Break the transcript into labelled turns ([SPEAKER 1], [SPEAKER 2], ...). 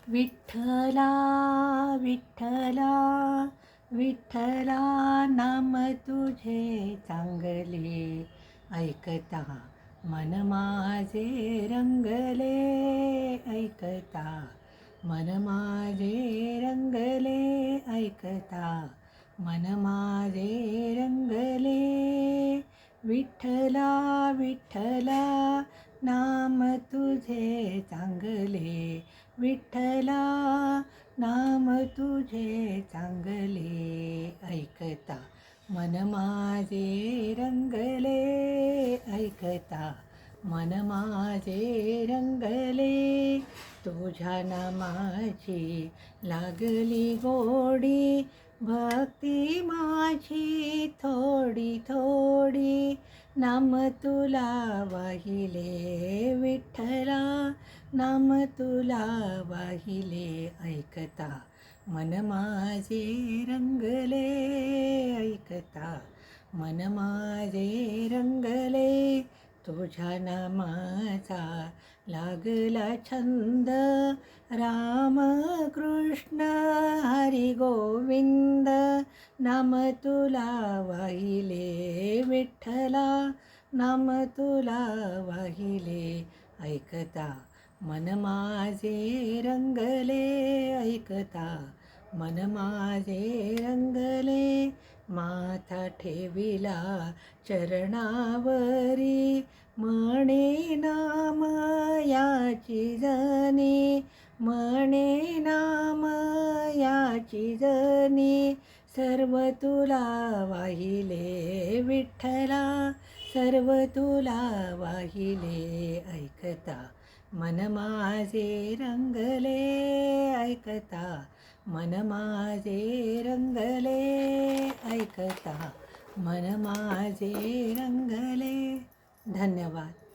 [SPEAKER 1] विठ्ठला विठ्ठला विठ्ठला, नाम तुझे चांगले, ऐकता मन माझे रंगले, ऐकता मन माझे रंगले, ऐकता मन माझे रंगले. विठ्ठला विठ्ठला, नाम तुझे चांगले, विठ्ठला नाम तुझे चांगले, ऐकता मन माझे रंगले, ऐकता मन माझे रंगले. तुझ्या नामाची लागली गोडी, भक्ती माझी थोडी थोडी, नाम तुला वाहिले विठ्ठला, नाम तुला वाहिले, ऐकता मन माझे रंगले, ऐकता मन माझे रंगले. तुझ्या नामाचा लागला छंद, राम कृष्ण हरी गोविंद, नाम तुला वाहिले विठ्ठला, नाम तुला वाहिले, ऐकता मन माझे रंगले, ऐकता मन माझे रंगले. माथा ठेविला चरणावरी, म्हणे नाम याची जनी, म्हणे नाम याची जनी. सर्व तुला वाहिले विठ्ठला, सर्व तुला वाहिले, ऐकता मन माझे रंगले, ऐकता मन माझे रंगले, ऐकता मन माझे रंगले. धन्यवाद.